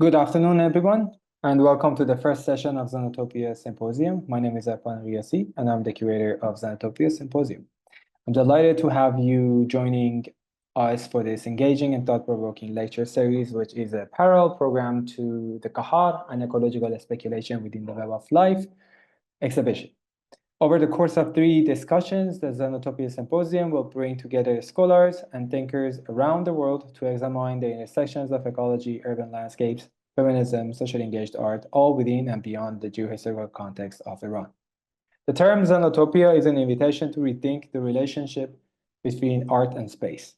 Good afternoon, everyone, and welcome to the first session of Xenotopia Symposium. My name is Arpan Riasi, and I'm the curator of Xenotopia Symposium. I'm delighted to have you joining us for this engaging and thought-provoking lecture series, which is a parallel program to the Kahar and Ecological Speculation Within the Web of Life exhibition. Over the course of 3 discussions, the Xenotopia Symposium will bring together scholars and thinkers around the world to examine the intersections of ecology, urban landscapes, feminism, socially engaged art, all within and beyond the geohistorical context of Iran. The term Xenotopia is an invitation to rethink the relationship between art and space.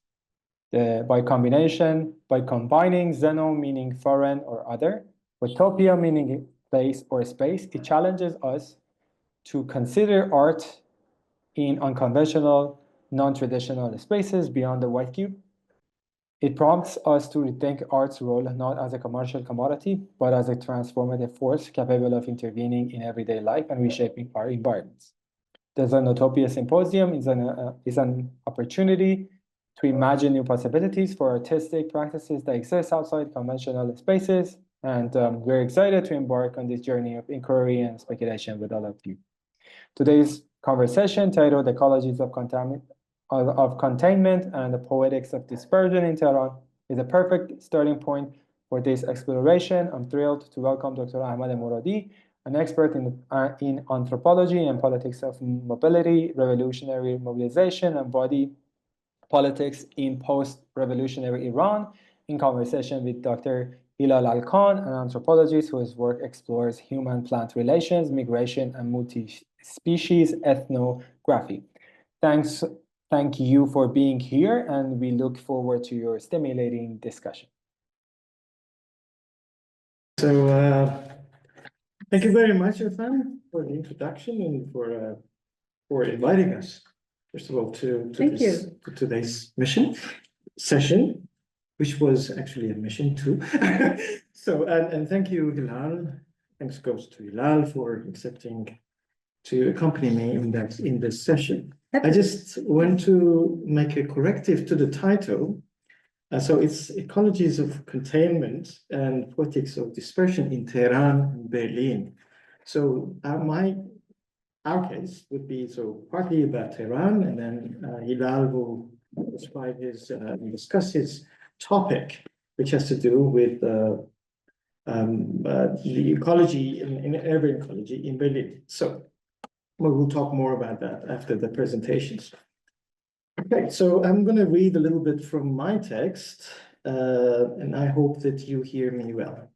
By combining Xeno meaning foreign or other, with Topia meaning place or space, it challenges us to consider art in unconventional, non-traditional spaces beyond the white cube. It prompts us to rethink art's role not as a commercial commodity, but as a transformative force capable of intervening in everyday life and reshaping our environments. The Xenotopia Symposium is an opportunity to imagine new possibilities for artistic practices that exist outside conventional spaces, and we're excited to embark on this journey of inquiry and speculation with all of you. Today's conversation, titled Ecologies of Containment and the Poetics of Dispersion in Tehran, is a perfect starting point for this exploration. I'm thrilled to welcome Dr. Ahmad Moradi, an expert in anthropology and politics of mobility, revolutionary mobilization, and body politics in post-revolutionary Iran, in conversation with Dr. Hilal Al-Khan, an anthropologist whose work explores human-plant relations, migration, and multi-species ethnography. Thank you for being here, and we look forward to your stimulating discussion. So, thank you very much, Irfan, for the introduction and for inviting us, first of all, to today's session, which was actually a mission too. So, and thank you, Hilal. Thanks goes to Hilal for accepting to accompany me in this session. I just want to make a corrective to the title. So it's Ecologies of Containment and Poetics of Dispersion in Tehran and Berlin. So our case would be partly about Tehran, and then Hilal will describe discuss his topic, which has to do with the ecology in urban ecology in Berlin. So we will talk more about that after the presentations. Okay, so I'm going to read a little bit from my text, and I hope that you hear me well.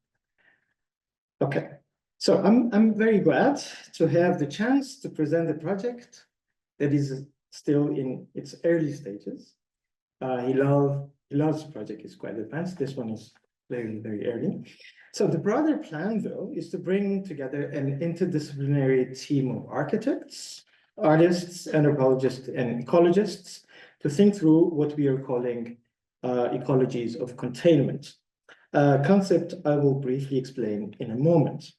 Okay, so I'm very glad to have the chance to present a project that is still in its early stages. Hilal's project is quite advanced. This one is very, very early. So the broader plan, though, is to bring together an interdisciplinary team of architects, artists, anthropologists, and ecologists to think through what we are calling ecologies of containment, a concept I will briefly explain in a moment.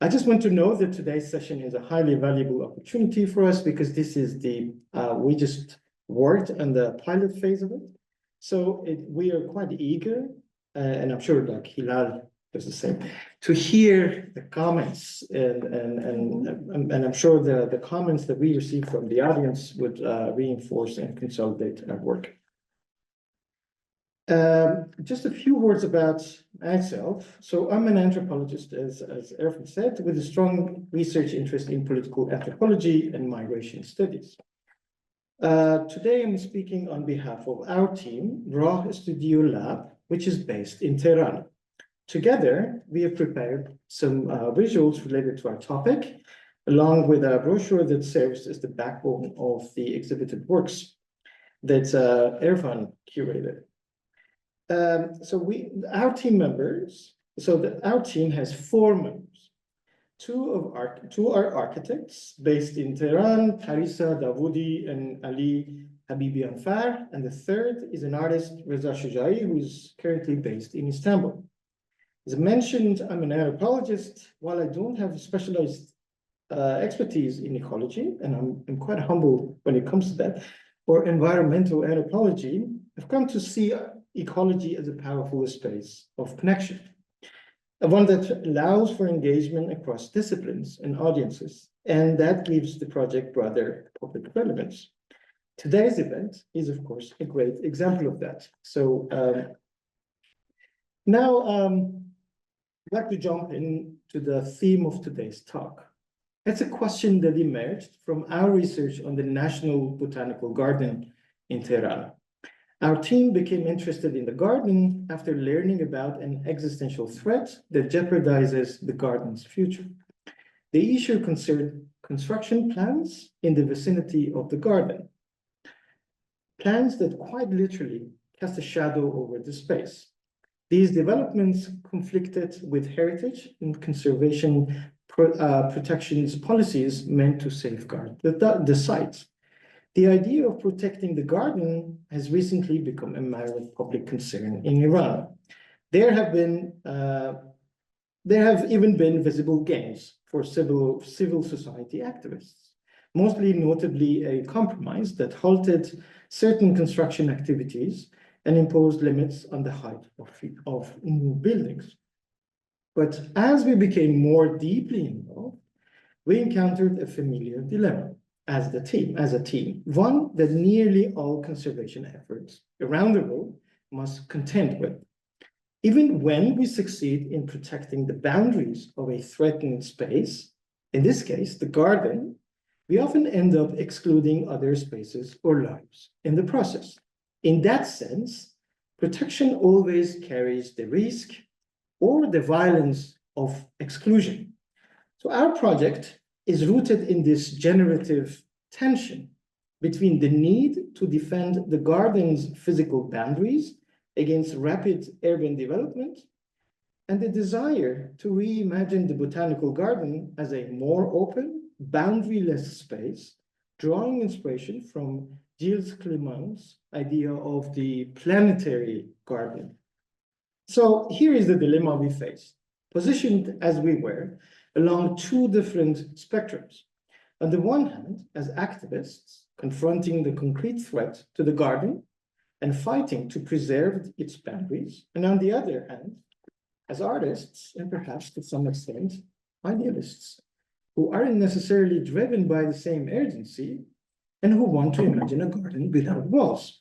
I just want to know that today's session is a highly valuable opportunity for us because this is we just worked on the pilot phase of it. So we are quite eager, and I'm sure like Hilal does the same, to hear the comments, and I'm sure the comments that we receive from the audience would reinforce and consolidate our work. Just a few words about myself. So I'm an anthropologist, as Irfan said, with a strong research interest in political anthropology and migration studies. Today I'm speaking on behalf of our team, Raw Studio Lab, which is based in Tehran. Together, we have prepared some visuals related to our topic, along with a brochure that serves as the backbone of the exhibited works that Irfan curated. Our team has 4 members. Two are architects based in Tehran, Parisa Davoudi and Ali Habibi Anfar, and the third is an artist, Reza Shujai, who is currently based in Istanbul. As mentioned, I'm an anthropologist. While I don't have specialized expertise in ecology, and I'm quite humble when it comes to that, or environmental anthropology, I've come to see ecology as a powerful space of connection. one that allows for engagement across disciplines and audiences, and that gives the project broader public relevance. Today's event is, of course, a great example of that. So now I'd like to jump into the theme of today's talk. It's a question that emerged from our research on the National Botanical Garden in Tehran. Our team became interested in the garden after learning about an existential threat that jeopardizes the garden's future. The issue concerned construction plans in the vicinity of the garden, plans that quite literally cast a shadow over the space. These developments conflicted with heritage and conservation protections policies meant to safeguard the site. The idea of protecting the garden has recently become a matter of public concern in Iran. There have even been visible gains for civil society activists, mostly notably a compromise that halted certain construction activities and imposed limits on the height of new buildings. But as we became more deeply involved, we encountered a familiar dilemma as a team, one that nearly all conservation efforts around the world must contend with. Even when we succeed in protecting the boundaries of a threatened space, in this case, the garden, we often end up excluding other spaces or lives in the process. In that sense, protection always carries the risk or the violence of exclusion. So our project is rooted in this generative tension between the need to defend the garden's physical boundaries against rapid urban development and the desire to reimagine the botanical garden as a more open, boundaryless space, drawing inspiration from Gilles Clément's idea of the planetary garden. So here is the dilemma we face, positioned as we were along two different spectrums. On the one hand, as activists confronting the concrete threat to the garden and fighting to preserve its boundaries, and on the other hand, as artists and perhaps to some extent, idealists, who aren't necessarily driven by the same urgency and who want to imagine a garden without walls.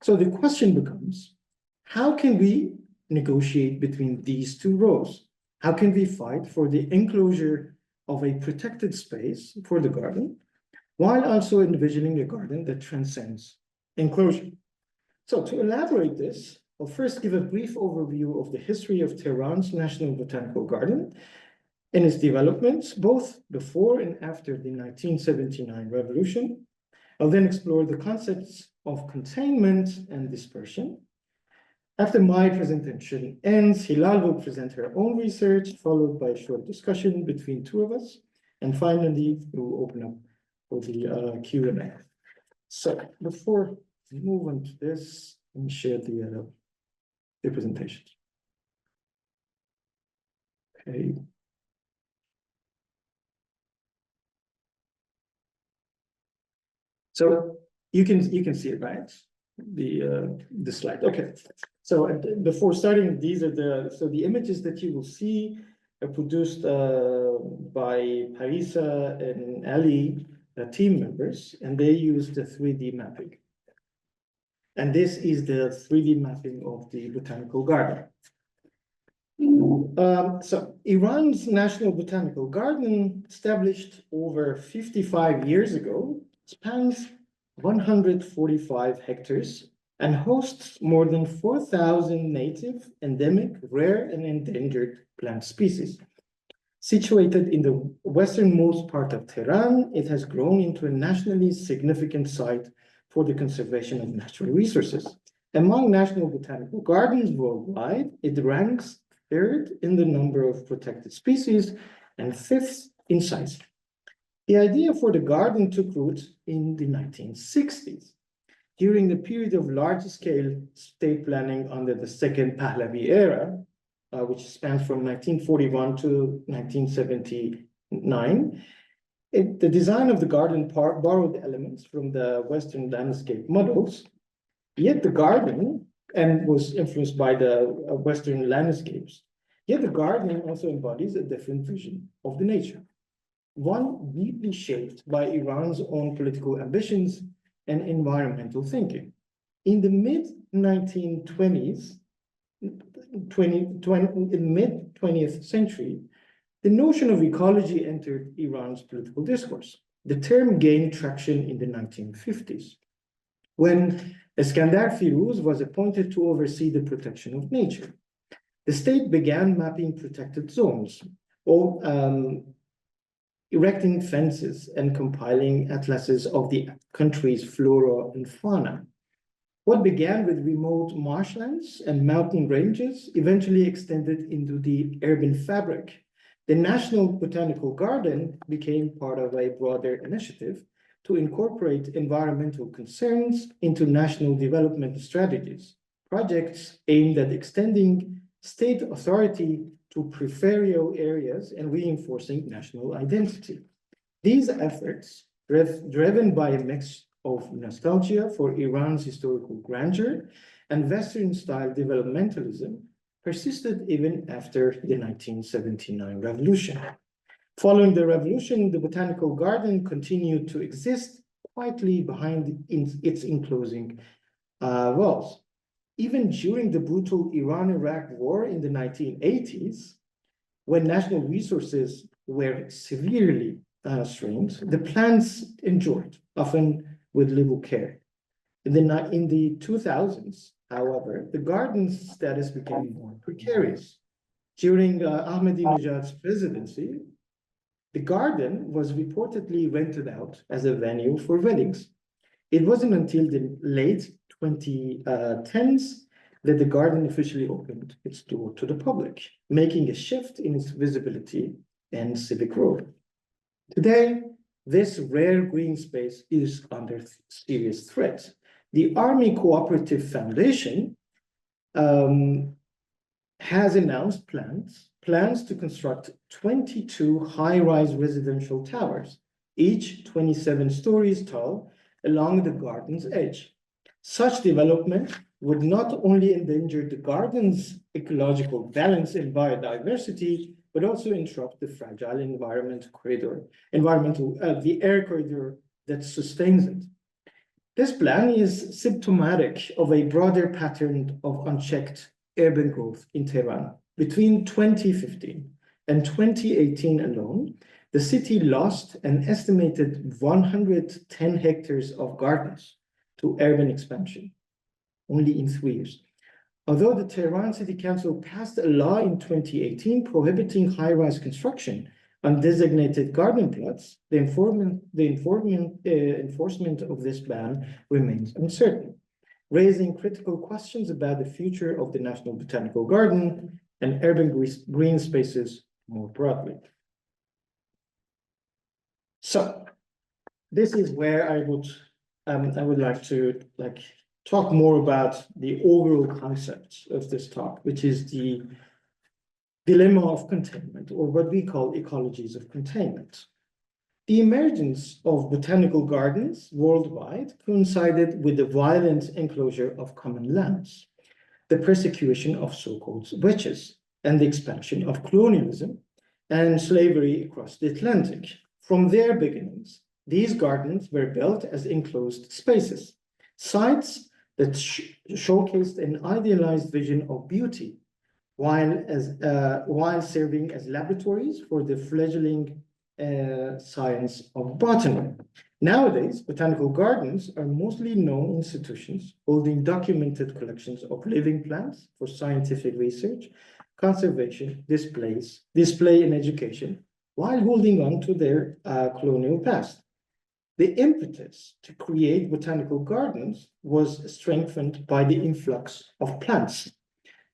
So the question becomes, how can we negotiate between these two roles? How can we fight for the enclosure of a protected space for the garden, while also envisioning a garden that transcends enclosure? So to elaborate this, I'll first give a brief overview of the history of Tehran's National Botanical Garden and its developments, both before and after the 1979 revolution. I'll then explore the concepts of containment and dispersion. After my presentation ends, Hilal will present her own research, followed by a short discussion between two of us. And finally, we will open up for the Q&A. So before we move on to this, let me share the presentation. Okay. So you can see it, right? The slide. Okay. So before starting, these are the images that you will see are produced by Parisa and Ali, team members, and they use the 3D mapping. And this is the 3D mapping of the botanical garden. So Iran's National Botanical Garden, established over 55 years ago, spans 145 hectares and hosts more than 4,000 native, endemic, rare, and endangered plant species. Situated in the westernmost part of Tehran, it has grown into a nationally significant site for the conservation of natural resources. Among national botanical gardens worldwide, it ranks third in the number of protected species and fifth in size. The idea for the garden took root in the 1960s, during the period of large-scale state planning under the Second Pahlavi era, which spans from 1941 to 1979. The design of the garden borrowed elements from the Western landscape models, yet the garden, and was influenced by the Western landscapes, Yet the garden also embodies a different vision of the nature, one deeply shaped by Iran's own political ambitions and environmental thinking. In the mid-1920s, in the mid-20th century, the notion of ecology entered Iran's political discourse. The term gained traction in the 1950s, when Iskandar Firuz was appointed to oversee the protection of nature. The state began mapping protected zones, or erecting fences and compiling atlases of the country's flora and fauna. What began with remote marshlands and mountain ranges eventually extended into the urban fabric. The National Botanical Garden became part of a broader initiative to incorporate environmental concerns into national development strategies, projects aimed at extending state authority to peripheral areas and reinforcing national identity. These efforts, driven by a mix of nostalgia for Iran's historical grandeur and Western-style developmentalism, persisted even after the 1979 revolution. Following the revolution, the Botanical Garden continued to exist quietly behind its enclosing walls. Even during the brutal Iran-Iraq War in the 1980s, when national resources were severely strained, the plants endured, often with little care. In the 2000s, however, the garden's status became more precarious. During Ahmadinejad's presidency, the garden was reportedly rented out as a venue for weddings. It wasn't until the late 2010s that the garden officially opened its door to the public, making a shift in its visibility and civic role. Today, this rare green space is under serious threat. The Army Cooperative Foundation has announced plans to construct 22 high-rise residential towers, each 27 stories tall, along the garden's edge. Such development would not only endanger the garden's ecological balance and biodiversity, but also interrupt the fragile the air corridor that sustains it. This plan is symptomatic of a broader pattern of unchecked urban growth in Tehran. Between 2015 and 2018 alone, the city lost an estimated 110 hectares of gardens to urban expansion, only in 3 years. Although the Tehran City Council passed a law in 2018 prohibiting high-rise construction on designated garden plots, the enforcement of this ban remains uncertain, raising critical questions about the future of the National Botanical Garden and urban green spaces more broadly. So, this is where I would like to talk more about the overall concept of this talk, which is the dilemma of containment, or what we call ecologies of containment. The emergence of botanical gardens worldwide coincided with the violent enclosure of common lands, the persecution of so-called witches, and the expansion of colonialism and slavery across the Atlantic. From their beginnings, these gardens were built as enclosed spaces, sites that showcased an idealized vision of beauty, while serving as laboratories for the fledgling science of botany. Nowadays, botanical gardens are mostly known institutions holding documented collections of living plants for scientific research, conservation, display and education, while holding on to their colonial past. The impetus to create botanical gardens was strengthened by the influx of plants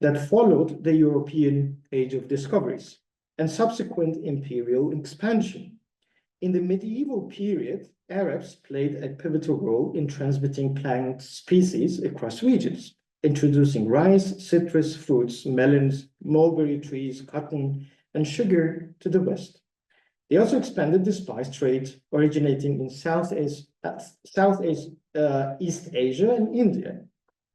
that followed the European Age of Discoveries and subsequent imperial expansion. In the medieval period, Arabs played a pivotal role in transmitting plant species across regions, introducing rice, citrus fruits, melons, mulberry trees, cotton, and sugar to the West. They also expanded the spice trade, originating in Southeast Asia and India,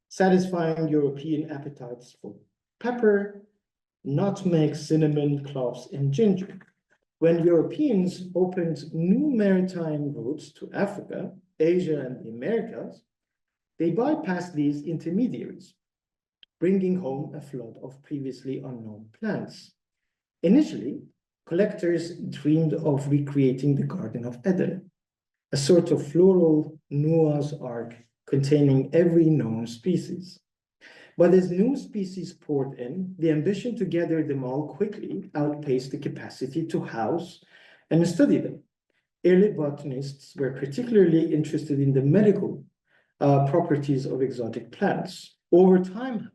satisfying European appetites for pepper, nutmeg, cinnamon, cloves, and ginger. When Europeans opened new maritime routes to Africa, Asia, and the Americas, they bypassed these intermediaries, bringing home a flood of previously unknown plants. Initially, collectors dreamed of recreating the Garden of Eden, a sort of floral Noah's Ark containing every known species. But as new species poured in, the ambition to gather them all quickly outpaced the capacity to house and study them. Early botanists were particularly interested in the medical properties of exotic plants. Over time,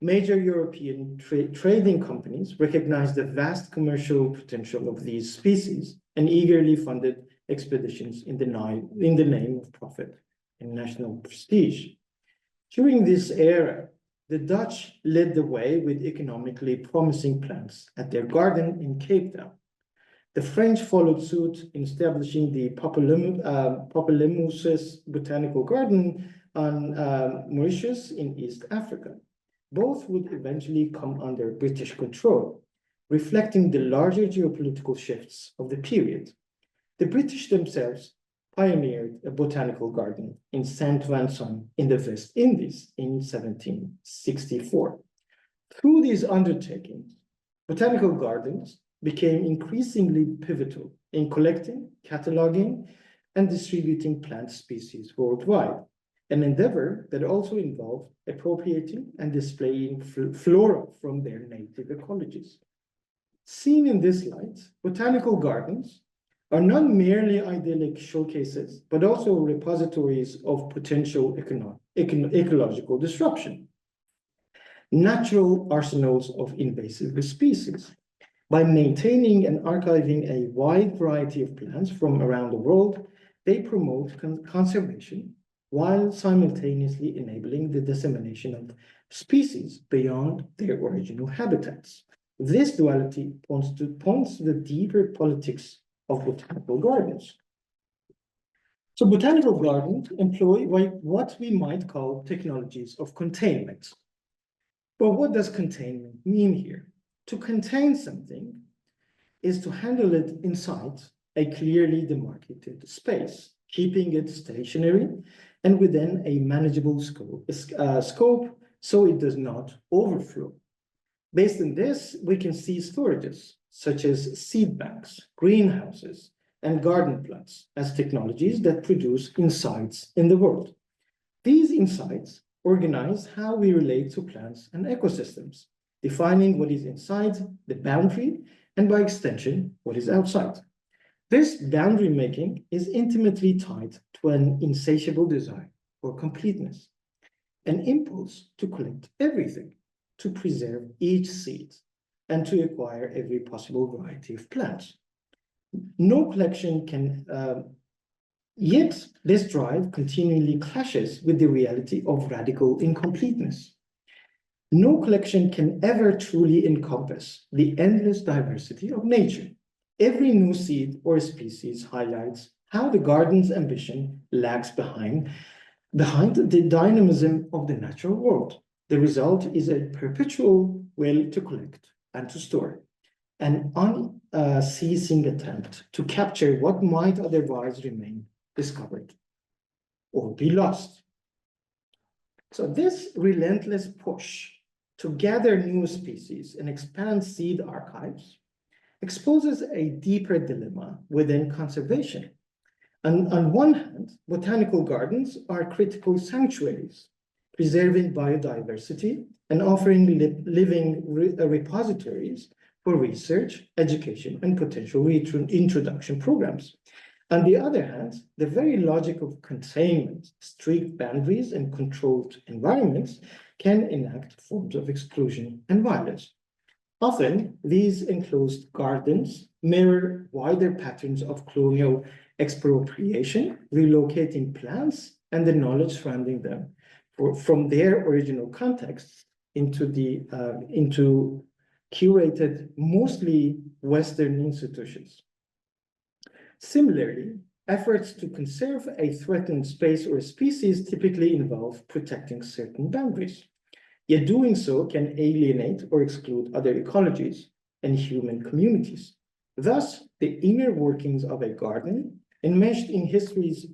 major European trading companies recognized the vast commercial potential of these species and eagerly funded expeditions in the name of profit and national prestige. During this era, the Dutch led the way with economically promising plants at their garden in Cape Town. The French followed suit in establishing the Pamplemousses Botanical Garden on Mauritius in East Africa. Both would eventually come under British control, reflecting the larger geopolitical shifts of the period. The British themselves pioneered a botanical garden in Saint Vincent in the West Indies in 1764. Through these undertakings, botanical gardens became increasingly pivotal in collecting, cataloging, and distributing plant species worldwide, an endeavor that also involved appropriating and displaying flora from their native ecologies. Seen in this light, botanical gardens are not merely idyllic showcases, but also repositories of potential ecological disruption, natural arsenals of invasive species. By maintaining and archiving a wide variety of plants from around the world, they promote conservation while simultaneously enabling the dissemination of species beyond their original habitats. This duality points to the deeper politics of botanical gardens. So botanical gardens employ what we might call technologies of containment. But what does containment mean here? To contain something is to handle it inside a clearly demarcated space, keeping it stationary and within a manageable scope so it does not overflow. Based on this, we can see storages such as seed banks, greenhouses, and garden plots as technologies that produce insights in the world. These insights organize how we relate to plants and ecosystems, defining what is inside the boundary and by extension, what is outside. This boundary making is intimately tied to an insatiable desire for completeness, an impulse to collect everything, to preserve each seed, and to acquire every possible variety of plants. No collection can, yet this drive continually clashes with the reality of radical incompleteness. No collection can ever truly encompass the endless diversity of nature. Every new seed or species highlights how the garden's ambition lags behind the dynamism of the natural world. The result is a perpetual will to collect and to store, an unceasing attempt to capture what might otherwise remain discovered or be lost. So this relentless push to gather new species and expand seed archives exposes a deeper dilemma within conservation. On one hand, botanical gardens are critical sanctuaries, preserving biodiversity and offering living repositories for research, education, and potential introduction programs. On the other hand, the very logic of containment, strict boundaries, and controlled environments can enact forms of exclusion and violence. Often, these enclosed gardens mirror wider patterns of colonial expropriation, relocating plants and the knowledge surrounding them from their original contexts into curated, mostly Western institutions. Similarly, efforts to conserve a threatened space or species typically involve protecting certain boundaries. Yet doing so can alienate or exclude other ecologies and human communities. Thus, the inner workings of a garden enmeshed in histories,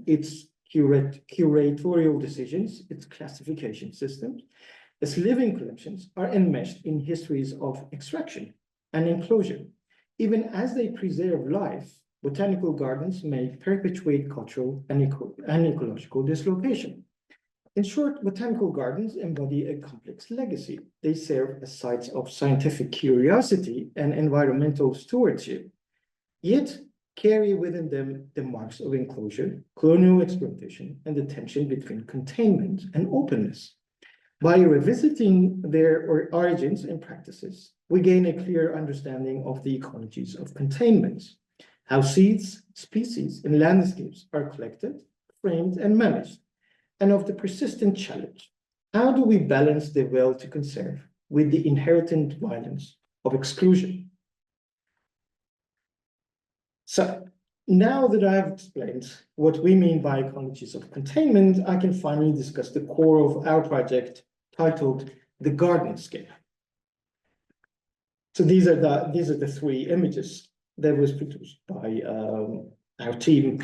its curatorial decisions, its classification systems, its living collections are enmeshed in histories of extraction and enclosure. Even as they preserve life, botanical gardens may perpetuate cultural and ecological dislocation. In short, botanical gardens embody a complex legacy. They serve as sites of scientific curiosity and environmental stewardship, yet carry within them the marks of enclosure, colonial exploitation, and the tension between containment and openness. By revisiting their origins and practices, we gain a clear understanding of the ecologies of containment, how seeds, species, and landscapes are collected, framed, and managed, and of the persistent challenge. How do we balance the will to conserve with the inherent violence of exclusion? So, now that I've explained what we mean by ecologies of containment, I can finally discuss the core of our project titled The Garden Scale. So these are the three images that was produced by our team.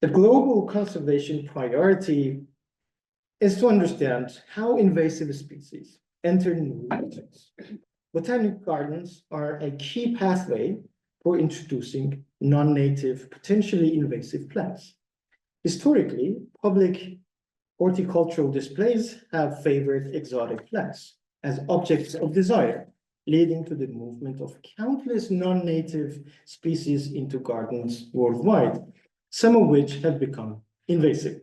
The global conservation priority is to understand how invasive species enter new regions. Botanic gardens are a key pathway for introducing non-native, potentially invasive plants. Historically, public horticultural displays have favored exotic plants as objects of desire, leading to the movement of countless non-native species into gardens worldwide, some of which have become invasive.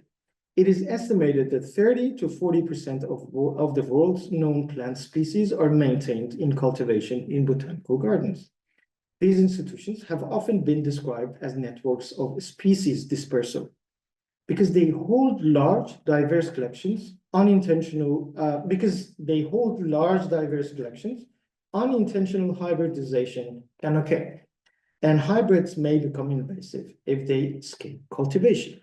It is estimated that 30 to 40% of the world's known plant species are maintained in cultivation in botanical gardens. These institutions have often been described as networks of species dispersal, because they hold large, diverse collections, unintentional hybridization can occur, and hybrids may become invasive if they escape cultivation.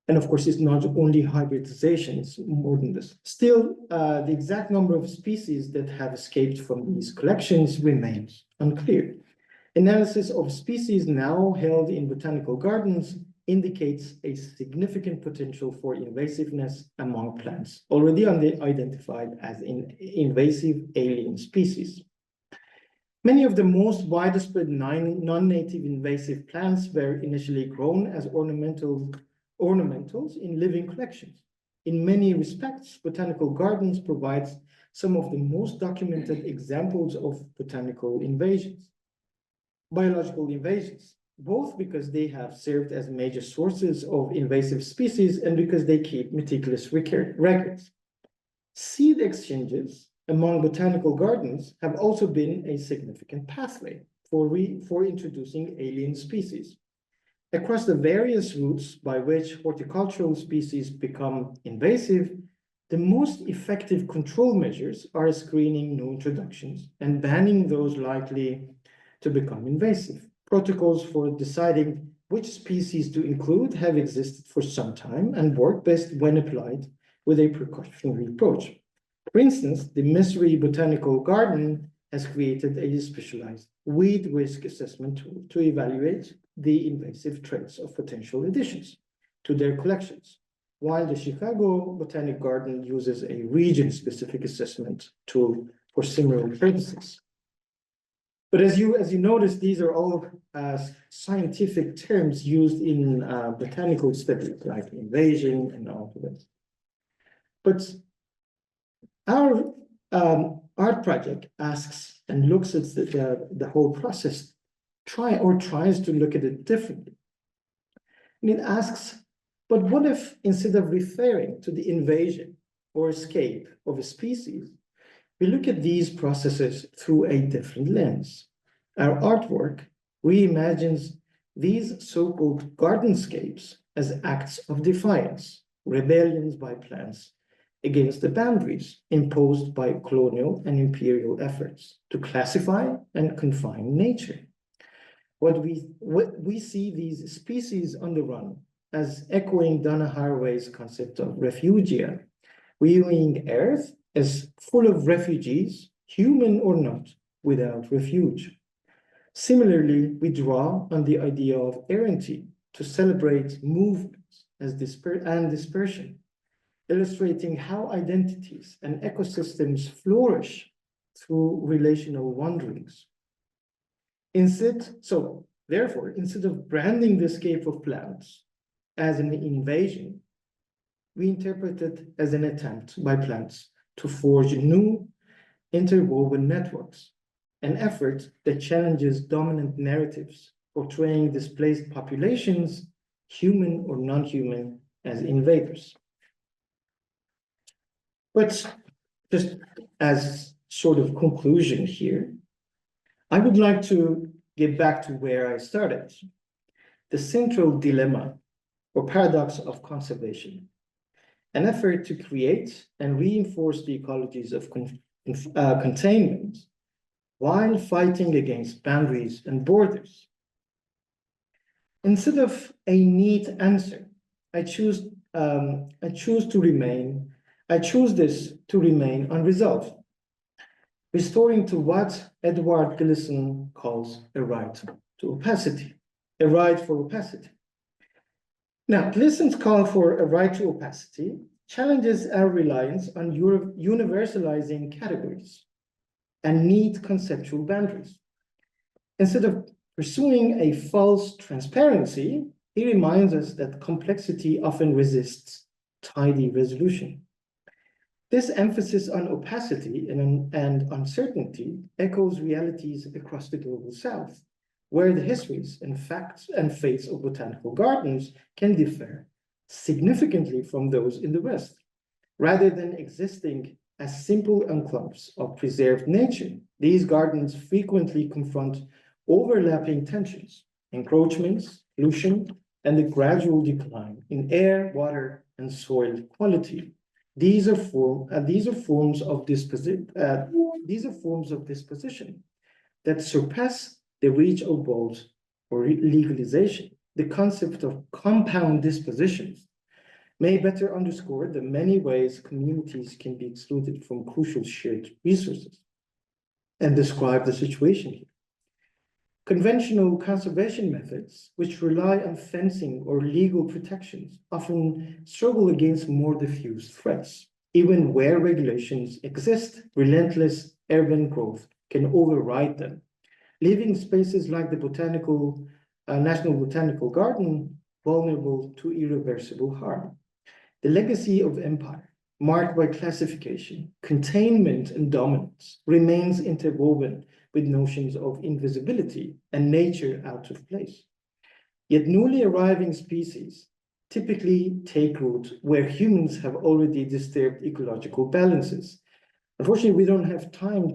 And of course, it's not only hybridization, it's more than this. Still, the exact number of species that have escaped from these collections remains unclear. Analysis of species now held in botanical gardens indicates a significant potential for invasiveness among plants, already identified as invasive alien species. Many of the most widespread non-native invasive plants were initially grown as ornamentals in living collections. In many respects, botanical gardens provide some of the most documented examples of botanical invasions. Biological invasions, both because they have served as major sources of invasive species and because they keep meticulous records. Seed exchanges among botanical gardens have also been a significant pathway for introducing alien species. Across the various routes by which horticultural species become invasive, the most effective control measures are screening new introductions and banning those likely to become invasive. Protocols for deciding which species to include have existed for some time and work best when applied with a precautionary approach. For instance, the Missouri Botanical Garden has created a specialized weed risk assessment tool to evaluate the invasive traits of potential additions to their collections, while the Chicago Botanic Garden uses a region-specific assessment tool for similar purposes. But as you notice, these are all scientific terms used in botanical studies, like invasion and all of this. But our art project asks and looks at the whole process, tries to look at it differently. And it asks, but what if instead of referring to the invasion or escape of a species, we look at these processes through a different lens? Our artwork reimagines these so-called gardenscapes as acts of defiance, rebellions by plants against the boundaries imposed by colonial and imperial efforts to classify and confine nature. What we see these species on the run as echoing Donna Haraway's concept of refugia, viewing Earth as full of refugees, human or not, without refuge. Similarly, we draw on the idea of erranty to celebrate movement and dispersion, illustrating how identities and ecosystems flourish through relational wanderings. Therefore, instead of branding the escape of plants as an invasion, we interpret it as an attempt by plants to forge new interwoven networks, an effort that challenges dominant narratives, portraying displaced populations, human or non-human, as invaders. But just as sort of conclusion here, I would like to get back to where I started, the central dilemma or paradox of conservation, an effort to create and reinforce the ecologies of containment while fighting against boundaries and borders. Instead of a neat answer, I choose this to remain unresolved, restoring to what Edward Gillison calls a right to opacity, a right for opacity. Now, Gillison's call for a right to opacity challenges our reliance on universalizing categories and neat conceptual boundaries. Instead of pursuing a false transparency, he reminds us that complexity often resists tidy resolution. This emphasis on opacity and uncertainty echoes realities across the global South, where the histories and facts and fates of botanical gardens can differ significantly from those in the West. Rather than existing as simple enclaves of preserved nature, these gardens frequently confront overlapping tensions, encroachments, pollution, and the gradual decline in air, water, and soil quality. These are forms of disposition that surpass the reach of both or legalization. The concept of compound dispositions may better underscore the many ways communities can be excluded from crucial shared resources and describe the situation here. Conventional conservation methods, which rely on fencing or legal protections, often struggle against more diffuse threats. Even where regulations exist, relentless urban growth can override them, leaving spaces like the National Botanical Garden vulnerable to irreversible harm. The legacy of empire, marked by classification, containment, and dominance, remains interwoven with notions of invisibility and nature out of place. Yet newly arriving species typically take root where humans have already disturbed ecological balances. Unfortunately, we don't have time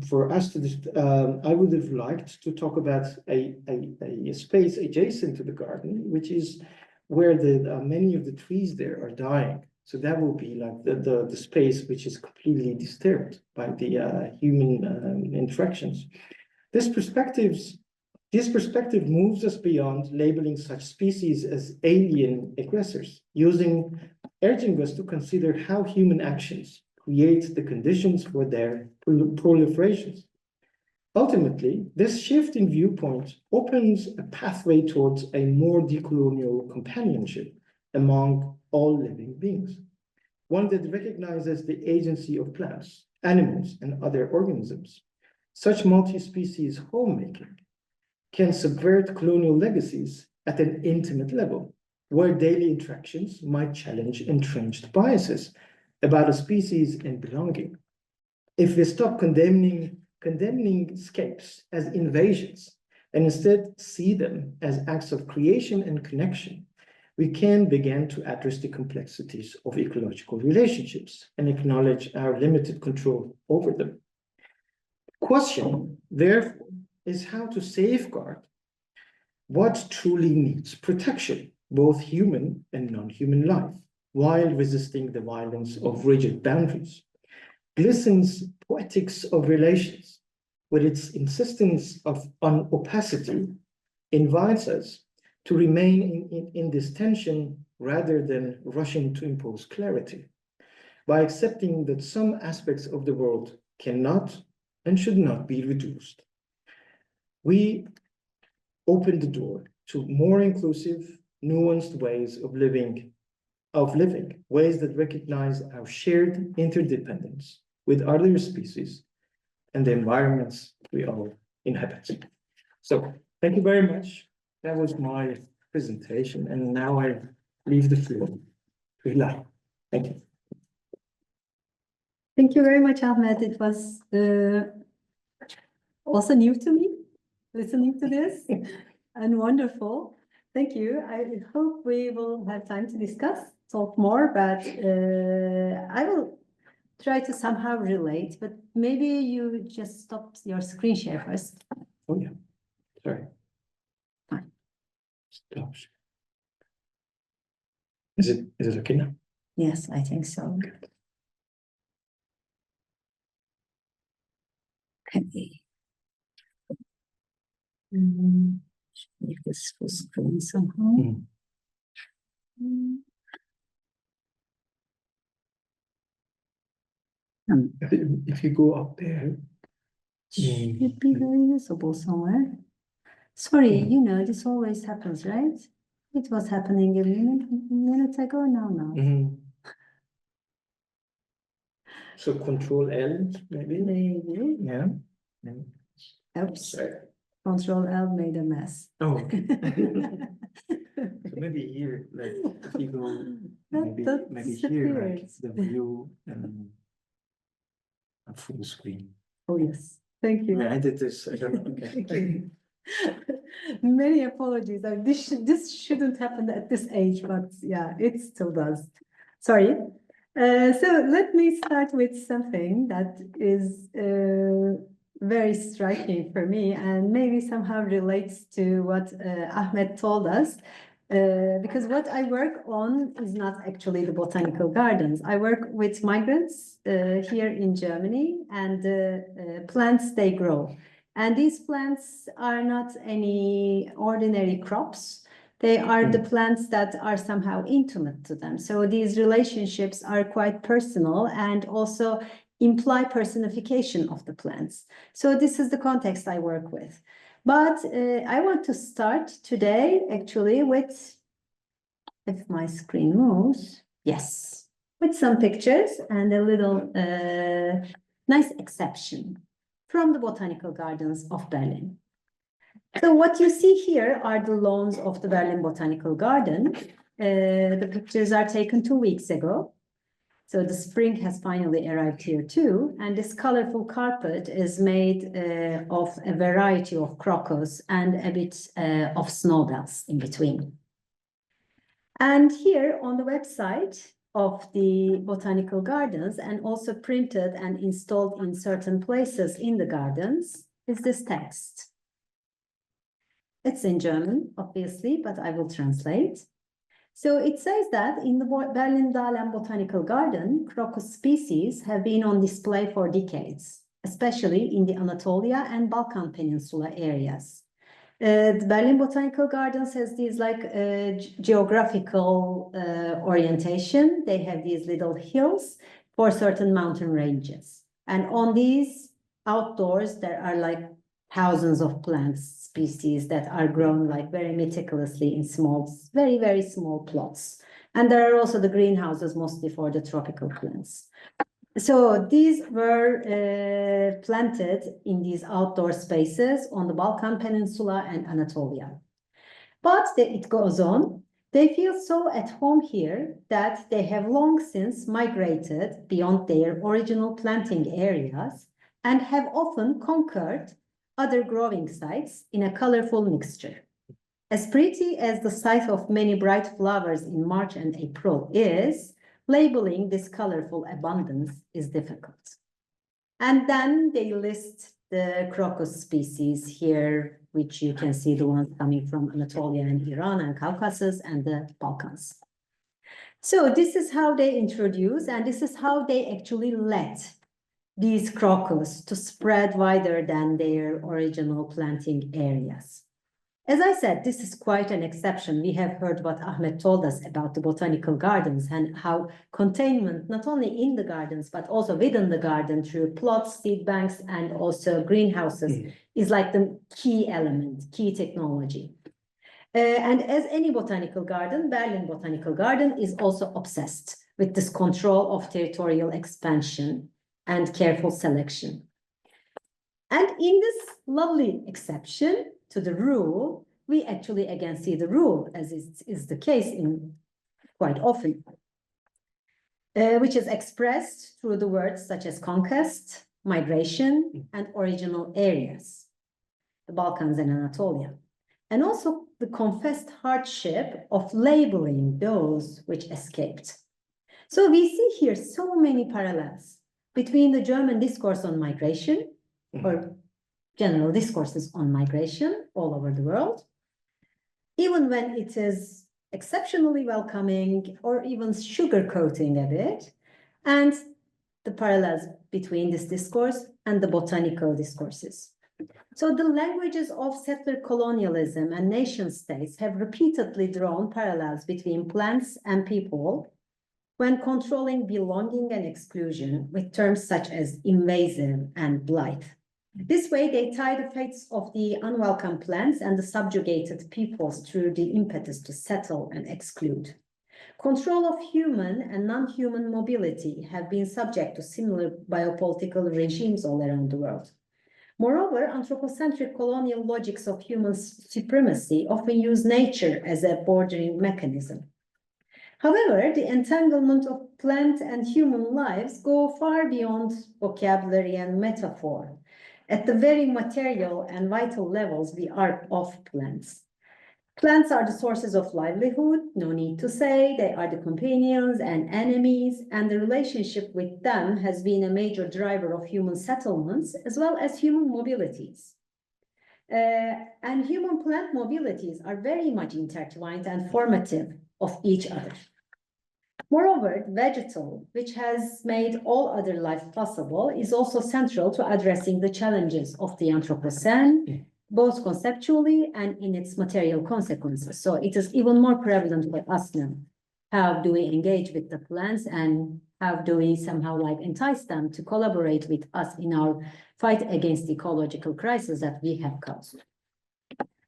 for us to, I would have liked to talk about a space adjacent to the garden, which is where many of the trees there are dying. So that will be like the space which is completely disturbed by the human interactions. This perspective moves us beyond labeling such species as alien aggressors, urging us to consider how human actions create the conditions for their proliferations. Ultimately, this shift in viewpoint opens a pathway towards a more decolonial companionship among all living beings, one that recognizes the agency of plants, animals, and other organisms. Such multi-species homemaking can subvert colonial legacies at an intimate level, where daily interactions might challenge entrenched biases about a species and belonging. If we stop condemning escapes as invasions and instead see them as acts of creation and connection, we can begin to address the complexities of ecological relationships and acknowledge our limited control over them. The question, therefore, is how to safeguard what truly needs protection, both human and non-human life, while resisting the violence of rigid boundaries. Glison's Poetics of Relations, with its insistence on opacity, invites us to remain in this tension rather than rushing to impose clarity, by accepting that some aspects of the world cannot and should not be reduced. We open the door to more inclusive, nuanced ways of living, ways that recognize our shared interdependence with other species and the environments we all inhabit. So thank you very much. That was my presentation, and now I leave the floor to Hilal. Thank you. Thank you very much, Ahmed. It was also new to me, listening to this, and wonderful. Thank you. I hope we will have time to talk more, but I will try to somehow relate, but maybe you just stop your screen share first. Oh, yeah. Sorry. Fine. Stop. Is it okay now? Yes, I think so. Okay. Make this full screen somehow. If you go up there, should be very visible somewhere. Sorry, you know, this always happens, right? It was happening a minute ago, no. So Control L, maybe? Maybe. Yeah. Oops. Sorry. Control L made a mess. Oh, okay. So maybe here, like, if you go, maybe here, like, the view and a full screen. Oh, yes. Thank you. I did this. I don't know. Okay. Thank you. Many apologies. This shouldn't happen at this age, but yeah, it still does. Sorry. So let me start with something that is very striking for me and maybe somehow relates to what Ahmed told us. Because what I work on is not actually the botanical gardens. I work with migrants here in Germany, and the plants they grow. And these plants are not any ordinary crops. They are the plants that are somehow intimate to them. So these relationships are quite personal and also imply personification of the plants. So this is the context I work with. But I want to start today actually with, if my screen moves, yes, with some pictures and a little nice exception from the botanical gardens of Berlin. So what you see here are the lawns of the Berlin Botanical Garden. The pictures are taken 2 weeks ago. So the spring has finally arrived here too, and this colorful carpet is made of a variety of crocus and a bit of snowbells in between. And here on the website of the botanical gardens, and also printed and installed in certain places in the gardens, is this text. It's in German, obviously, but I will translate. So it says that in the Berlin-Dahlem Botanical Garden, crocus species have been on display for decades, especially in the Anatolia and Balkan Peninsula areas. The Berlin Botanical Gardens has these like geographical orientation. They have these little hills for certain mountain ranges. And on these outdoors, there are like thousands of plant species that are grown like very meticulously in small, very, very small plots. And there are also the greenhouses, mostly for the tropical plants. So these were planted in these outdoor spaces on the Balkan Peninsula and Anatolia. But it goes on. They feel so at home here that they have long since migrated beyond their original planting areas and have often conquered other growing sites in a colorful mixture. As pretty as the sight of many bright flowers in March and April is, labeling this colorful abundance is difficult. And then they list the crocus species here, which you can see the ones coming from Anatolia and Iran and Caucasus and the Balkans. So this is how they introduce, and this is how they actually let these crocus to spread wider than their original planting areas. As I said, this is quite an exception. We have heard what Ahmed told us about the botanical gardens and how containment, not only in the gardens, but also within the garden through plots, seed banks, and also greenhouses is like the key element, key technology. And as any botanical garden, Berlin Botanical Garden is also obsessed with this control of territorial expansion and careful selection. And in this lovely exception to the rule, we actually again see the rule, as is the case in quite often, which is expressed through the words such as conquest, migration, and original areas, the Balkans and Anatolia, and also the confessed hardship of labeling those which escaped. So we see here so many parallels between the German discourse on migration, or general discourses on migration all over the world, even when it is exceptionally welcoming or even sugarcoating a bit, and the parallels between this discourse and the botanical discourses. So the languages of settler colonialism and nation states have repeatedly drawn parallels between plants and people when controlling belonging and exclusion with terms such as invasive and blight. This way, they tie the fates of the unwelcome plants and the subjugated peoples through the impetus to settle and exclude. Control of human and non-human mobility have been subject to similar biopolitical regimes all around the world. Moreover, anthropocentric colonial logics of human supremacy often use nature as a bordering mechanism. However, the entanglement of plant and human lives go far beyond vocabulary and metaphor. At the very material and vital levels, we are of plants. Plants are the sources of livelihood, no need to say, they are the companions and enemies, and the relationship with them has been a major driver of human settlements as well as human mobilities. And human-plant mobilities are very much intertwined and formative of each other. Moreover, the vegetal, which has made all other life possible, is also central to addressing the challenges of the Anthropocene, both conceptually and in its material consequences. So it is even more prevalent for us now. How do we engage with the plants and how do we somehow like entice them to collaborate with us in our fight against the ecological crisis that we have caused?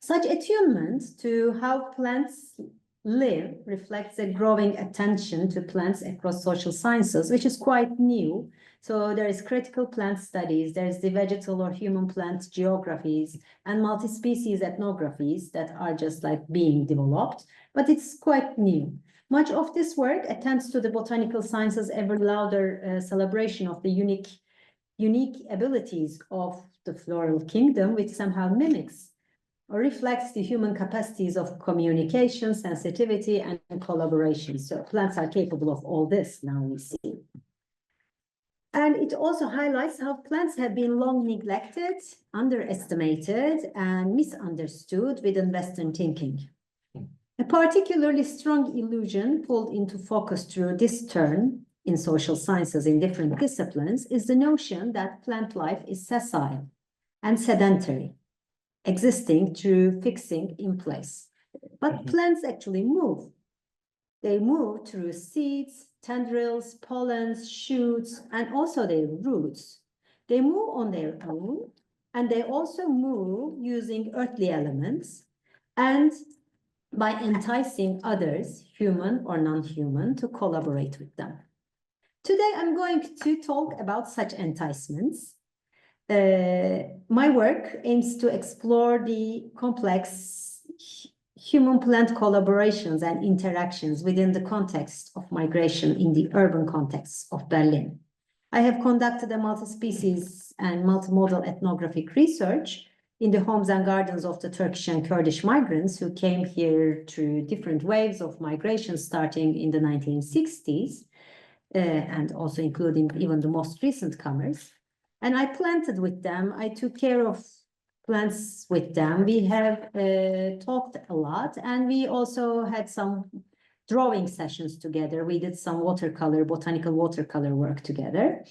Such attunement to how plants live reflects a growing attention to plants across social sciences, which is quite new. So there is critical plant studies, there's the vegetal or human plant geographies and multi-species ethnographies that are just like being developed, but it's quite new. Much of this work attends to the botanical sciences' ever louder celebration of the unique abilities of the floral kingdom, which somehow mimics or reflects the human capacities of communication, sensitivity, and collaboration. So plants are capable of all this, now we see. And it also highlights how plants have been long neglected, underestimated, and misunderstood within Western thinking. A particularly strong illusion pulled into focus through this turn in social sciences in different disciplines is the notion that plant life is sessile and sedentary, existing through fixing in place. But plants actually move. They move through seeds, tendrils, pollens, shoots, and also their roots. They move on their own, and they also move using earthly elements and by enticing others, human or non-human, to collaborate with them. Today, I'm going to talk about such enticements. My work aims to explore the complex human-plant collaborations and interactions within the context of migration in the urban context of Berlin. I have conducted a multi-species and multimodal ethnographic research in the homes and gardens of the Turkish and Kurdish migrants who came here through different waves of migration starting in the 1960s, and also including even the most recent comers. And I planted with them, I took care of plants with them. We have talked a lot, and we also had some drawing sessions together. We did some botanical watercolor work together.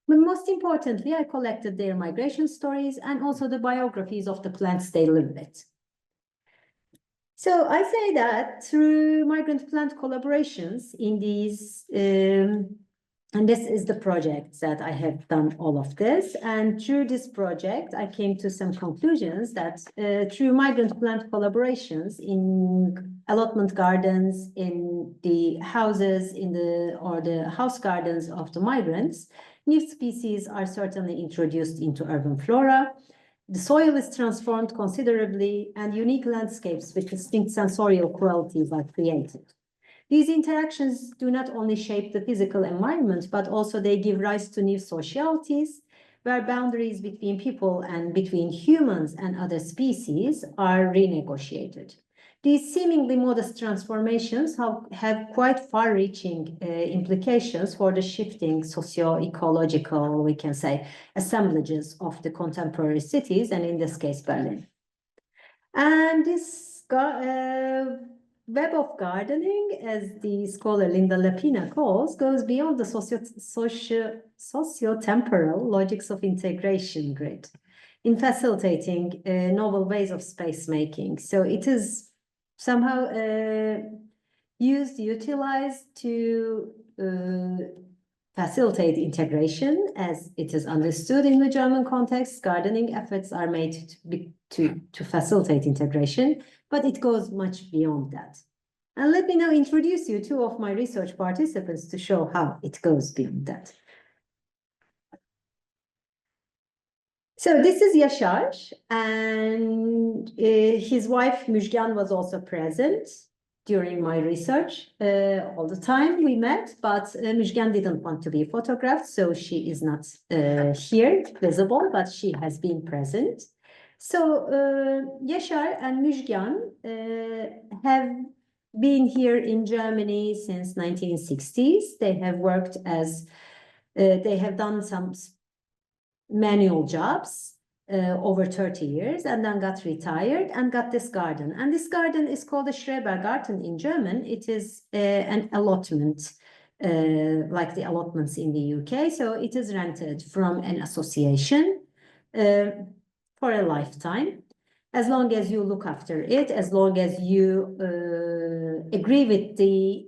But most importantly, I collected their migration stories and also the biographies of the plants they live with. So I say that through migrant plant collaborations in these, and this is the project that I have done all of this. And through this project, I came to some conclusions that through migrant plant collaborations in allotment gardens, in the houses, or the house gardens of the migrants, new species are certainly introduced into urban flora. The soil is transformed considerably, and unique landscapes with distinct sensorial qualities are created. These interactions do not only shape the physical environment, but also they give rise to new socialities where boundaries between people and between humans and other species are renegotiated. These seemingly modest transformations have quite far-reaching implications for the shifting socio-ecological, we can say, assemblages of the contemporary cities, and in this case, Berlin. And this web of gardening, as the scholar Linda Lepina calls, goes beyond the socio-temporal logics of integration grid in facilitating novel ways of space making. So it is somehow utilized to facilitate integration, as it is understood in the German context. Gardening efforts are made to facilitate integration, but it goes much beyond that. And let me now introduce you two of my research participants to show how it goes beyond that. So this is Yaşar, and his wife Müjgan was also present during my research. All the time we met, but Müjgan didn't want to be photographed, so she is not here visible, but she has been present. So Yaşar and Müjgan have been here in Germany since 1960s. They have worked as, they have done some manual jobs over 30 years, and then got retired and got this garden. And this garden is called a Schrebergarten in German. It is an allotment, like the allotments in the UK. So it is rented from an association for a lifetime, as long as you look after it, as long as you agree with the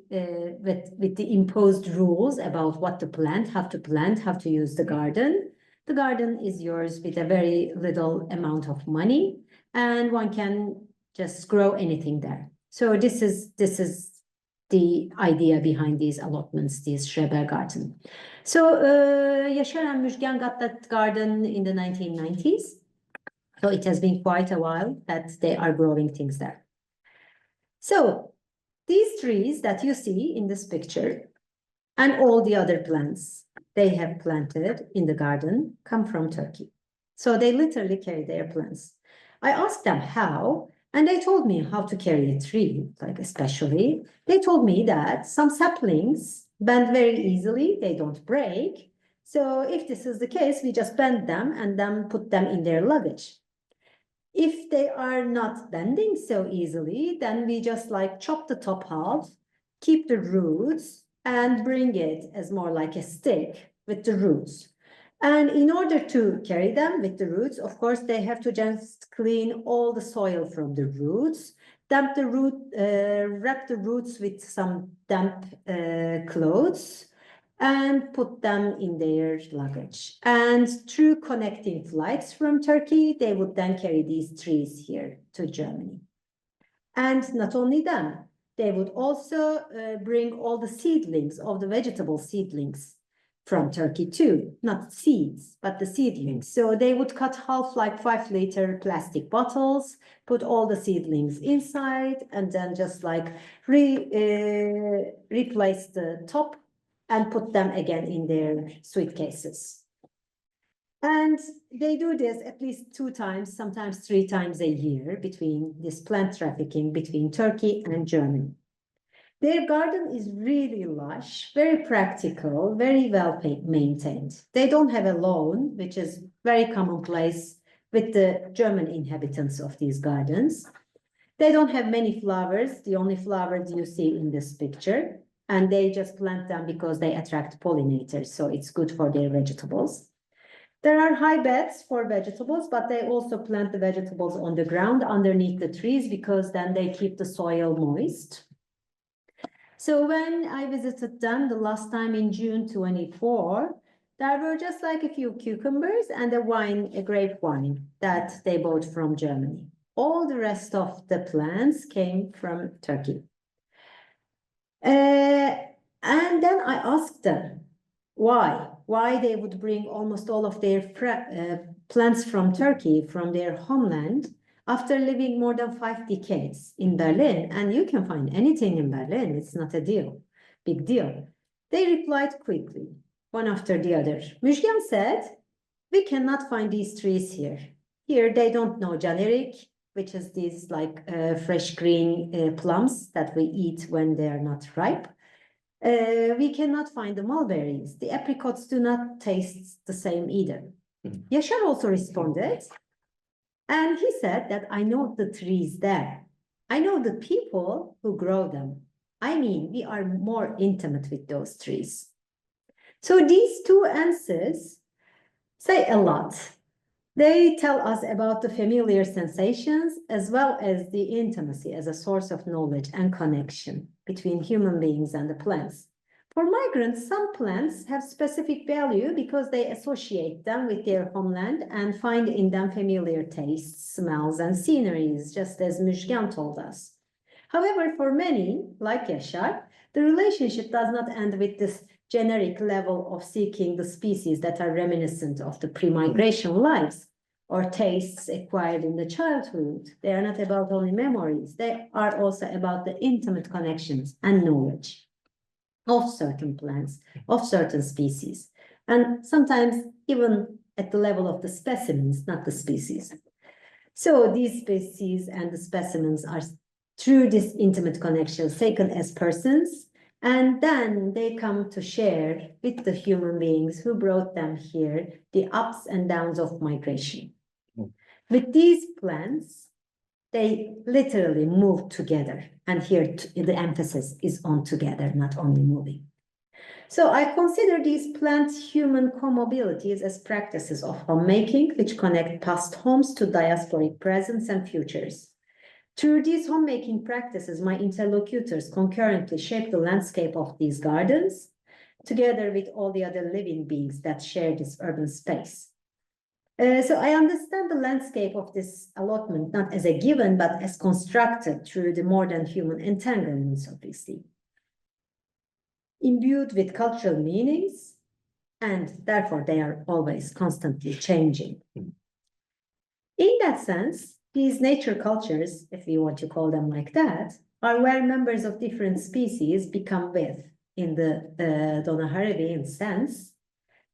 imposed rules about what to plant, how to use the garden. The garden is yours with a very little amount of money, and one can just grow anything there. So this is the idea behind these allotments, these Schrebergarten. So Yaşar and Müjgan got that garden in the 1990s. So it has been quite a while that they are growing things there. So these trees that you see in this picture and all the other plants they have planted in the garden come from Turkey. So they literally carry their plants. I asked them how, and they told me how to carry a tree, like especially. They told me that some saplings bend very easily, they don't break. So if this is the case, we just bend them and then put them in their luggage. If they are not bending so easily, then we just like chop the top half, keep the roots, and bring it as more like a stick with the roots. And in order to carry them with the roots, of course, they have to just clean all the soil from the roots, wrap the roots with some damp clothes, and put them in their luggage. And through connecting flights from Turkey, they would then carry these trees here to Germany. And not only them, they would also bring all the seedlings of the vegetable seedlings from Turkey too, not seeds, but the seedlings. So they would cut half like 5-liter plastic bottles, put all the seedlings inside, and then just like replace the top and put them again in their suitcases. And they do this at least 2 times, sometimes 3 times a year between this plant trafficking between Turkey and Germany. Their garden is really lush, very practical, very well maintained. They don't have a lawn, which is very commonplace with the German inhabitants of these gardens. They don't have many flowers, the only flowers you see in this picture, and they just plant them because they attract pollinators, so it's good for their vegetables. There are high beds for vegetables, but they also plant the vegetables on the ground underneath the trees because then they keep the soil moist. So when I visited them the last time in June 24, there were just like a few cucumbers and a grape wine that they bought from Germany. All the rest of the plants came from Turkey. And then I asked them why they would bring almost all of their plants from Turkey, from their homeland, after living more than 5 decades in Berlin. And you can find anything in Berlin, it's not a big deal. They replied quickly, one after the other. Müjgan said, we cannot find these trees here. Here they don't know generic, which is these like fresh green plums that we eat when they are not ripe. We cannot find the mulberries. The apricots do not taste the same either. Yaşar also responded, and he said that I know the trees there. I know the people who grow them. I mean, we are more intimate with those trees. So these two answers say a lot. They tell us about the familiar sensations as well as the intimacy as a source of knowledge and connection between human beings and the plants. For migrants, some plants have specific value because they associate them with their homeland and find in them familiar tastes, smells, and sceneries, just as Müjgan told us. However, for many, like Yaşar, the relationship does not end with this generic level of seeking the species that are reminiscent of the pre-migration lives or tastes acquired in the childhood. They are not about only memories. They are also about the intimate connections and knowledge of certain plants, of certain species, and sometimes even at the level of the specimens, not the species. So these species and the specimens are through this intimate connection taken as persons, and then they come to share with the human beings who brought them here the ups and downs of migration. With these plants, they literally move together. And here the emphasis is on together, not only moving. So I consider these plant-human comobilities as practices of homemaking, which connect past homes to diasporic presents and futures. Through these homemaking practices, my interlocutors concurrently shape the landscape of these gardens, together with all the other living beings that share this urban space. So I understand the landscape of this allotment not as a given, but as constructed through the more than human entanglements, obviously, imbued with cultural meanings, and therefore they are always constantly changing. In that sense, these nature cultures, if we want to call them like that, are where members of different species become with, in the Dona Haravian sense,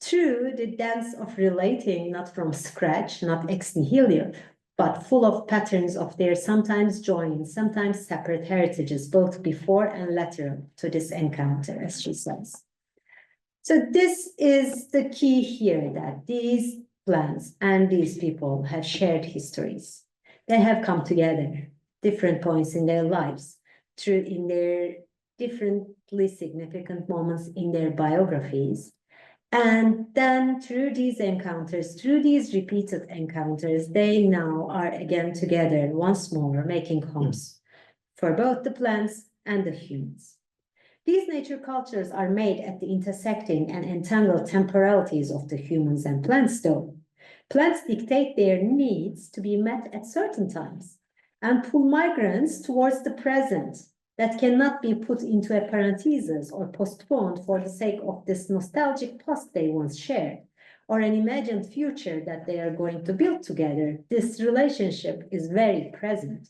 through the dance of relating not from scratch, not ex nihilo, but full of patterns of their sometimes joined, sometimes separate heritages, both before and lateral to this encounter, as she says. So this is the key here, that these plants and these people have shared histories. They have come together, different points in their lives, through in their differently significant moments in their biographies. And then through these encounters, through these repeated encounters, they now are again together once more, making homes for both the plants and the humans. These nature cultures are made at the intersecting and entangled temporalities of the humans and plants, though. Plants dictate their needs to be met at certain times and pull migrants towards the present, that cannot be put into a parenthesis or postponed for the sake of this nostalgic past they once shared, or an imagined future that they are going to build together. This relationship is very present.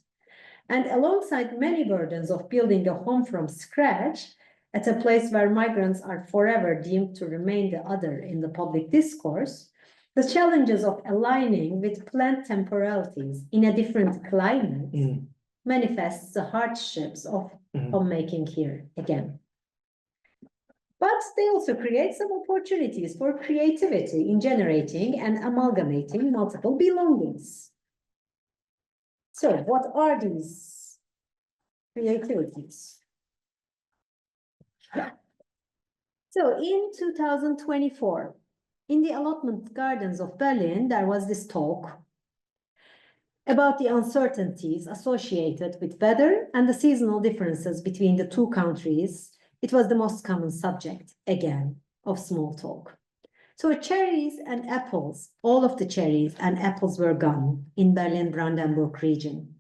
And alongside many burdens of building a home from scratch, at a place where migrants are forever deemed to remain the other in the public discourse, the challenges of aligning with plant temporalities in a different climate manifests the hardships of homemaking here again. But they also create some opportunities for creativity in generating and amalgamating multiple belongings. So what are these creativities? So in 2024, in the allotment gardens of Berlin, there was this talk about the uncertainties associated with weather and the seasonal differences between the two countries. It was the most common subject, again, of small talk. So cherries and apples, all of the cherries and apples were gone in Berlin-Brandenburg region.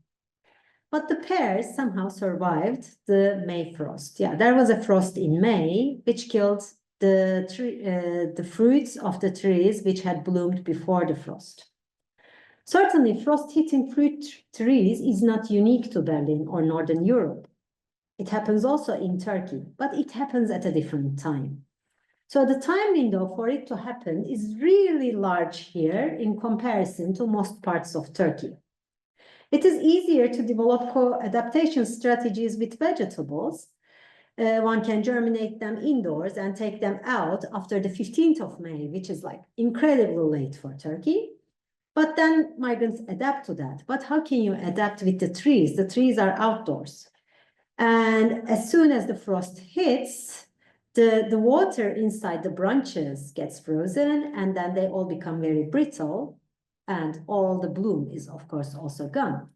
But the pears somehow survived the May frost. Yeah, there was a frost in May, which killed the fruits of the trees which had bloomed before the frost. Certainly, frost-hitting fruit trees is not unique to Berlin or Northern Europe. It happens also in Turkey, but it happens at a different time. So the time window for it to happen is really large here in comparison to most parts of Turkey. It is easier to develop co-adaptation strategies with vegetables. One can germinate them indoors and take them out after the 15th of May, which is like incredibly late for Turkey. But then migrants adapt to that. But how can you adapt with the trees? The trees are outdoors. And as soon as the frost hits, the water inside the branches gets frozen, and then they all become very brittle, and all the bloom is, of course, also gone.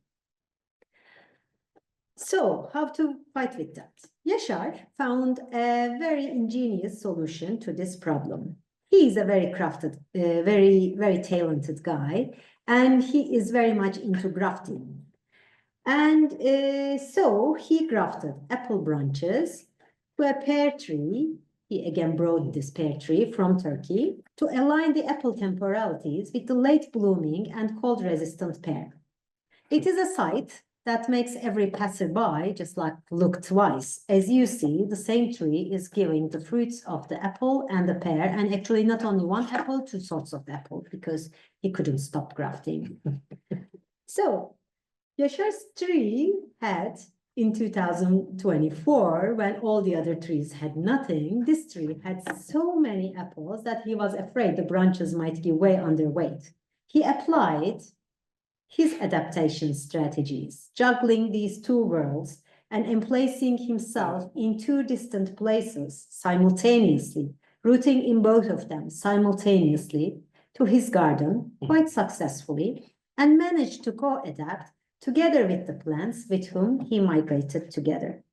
So how to fight with that? Yaşar found a very ingenious solution to this problem. He is a very crafted, very talented guy, and he is very much into grafting. And so he grafted apple branches to a pear tree. He again brought this pear tree from Turkey to align the apple temporalities with the late blooming and cold resistant pear. It is a sight that makes every passerby just like look twice. As you see, the same tree is giving the fruits of the apple and the pear, and actually not only one apple, two sorts of apple, because he couldn't stop grafting. So Yaşar's tree had, in 2024, when all the other trees had nothing, this tree had so many apples that he was afraid the branches might give way under weight. He applied his adaptation strategies, juggling these two worlds and emplacing himself in two distant places simultaneously, rooting in both of them simultaneously to his garden quite successfully, and managed to co-adapt together with the plants with whom he migrated together.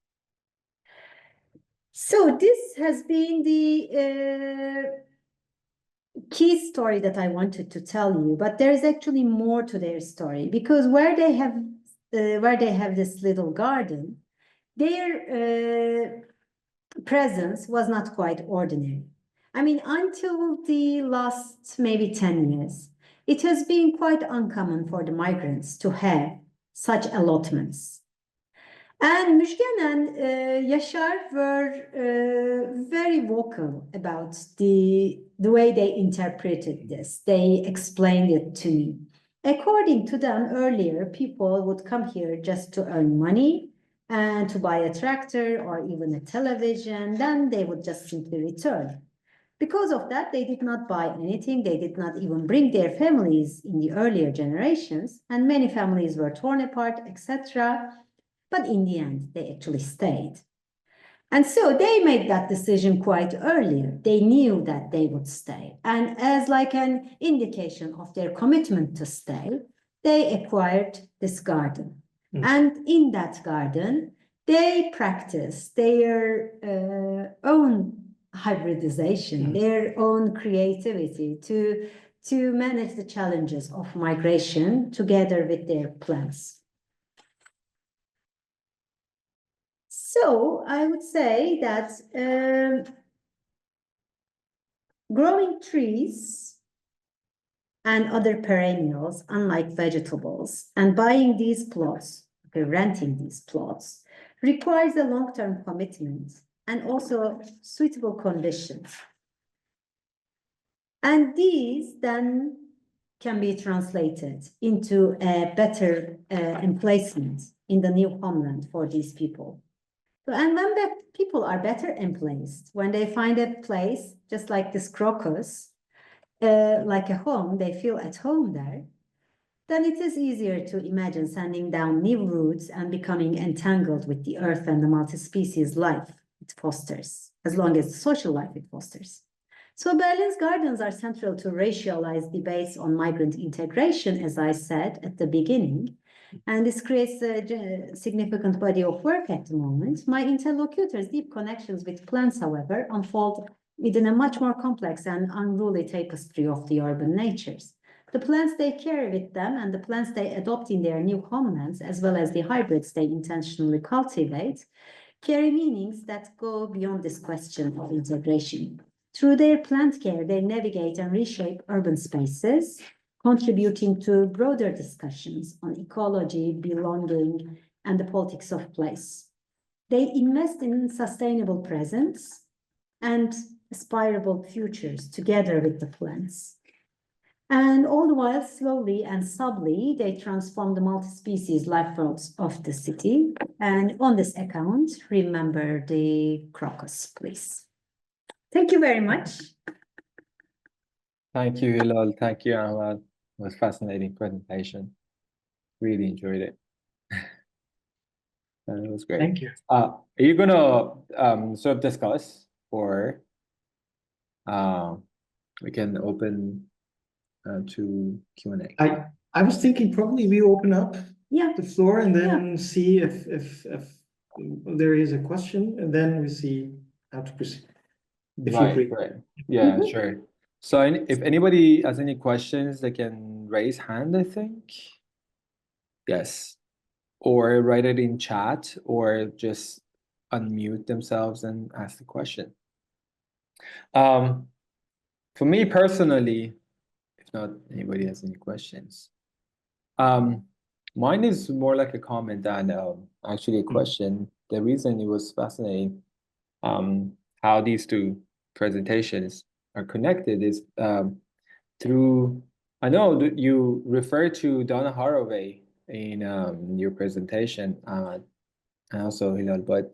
So this has been the key story that I wanted to tell you, but there is actually more to their story, because where they have this little garden, their presence was not quite ordinary. I mean, until the last maybe 10 years, it has been quite uncommon for the migrants to have such allotments. And Müjgan and Yaşar were very vocal about the way they interpreted this. They explained it to me. According to them, earlier, people would come here just to earn money and to buy a tractor or even a television. Then they would just simply return. Because of that, they did not buy anything. They did not even bring their families in the earlier generations, and many families were torn apart, etc. But in the end, they actually stayed. And so they made that decision quite earlier. They knew that they would stay. And as like an indication of their commitment to stay, they acquired this garden. And in that garden, they practiced their own hybridization, their own creativity to manage the challenges of migration together with their plants. So I would say that growing trees and other perennials, unlike vegetables, and buying these plots, renting these plots, requires a long-term commitment and also suitable conditions. And these then can be translated into a better emplacement in the new homeland for these people. So, and when the people are better emplaced, when they find a place just like this crocus, like a home, they feel at home there, then it is easier to imagine sending down new roots and becoming entangled with the earth and the multi-species life it fosters, as long as the social life it fosters. So Berlin's gardens are central to racialized debates on migrant integration, as I said at the beginning, and this creates a significant body of work at the moment. My interlocutors' deep connections with plants, however, unfold within a much more complex and unruly tapestry of the urban natures. The plants they carry with them and the plants they adopt in their new homelands, as well as the hybrids they intentionally cultivate, carry meanings that go beyond this question of integration. Through their plant care, they navigate and reshape urban spaces, contributing to broader discussions on ecology, belonging, and the politics of place. They invest in sustainable presence and aspirable futures together with the plants. And all the while, slowly and subtly, they transform the multi-species life forms of the city. And on this account, remember the crocus, please. Thank you very much. Thank you, Hilal. Thank you, Ahmad. It was a fascinating presentation. Really enjoyed it. And it was great. Thank you. Are you gonna sort of discuss, or we can open to Q&A? I was thinking probably we open up Yeah. the floor and then see if there is a question, and then we see how to proceed. If you agree. Right. Yeah, sure. So if anybody has any questions, they can raise hand, I think. Yes. Or write it in chat, or just unmute themselves and ask the question. For me personally, if not anybody has any questions, mine is more like a comment than actually a question. The reason it was fascinating, how these two presentations are connected is through, I know that you refer to Donna Haraway in your presentation, and also Hilal, but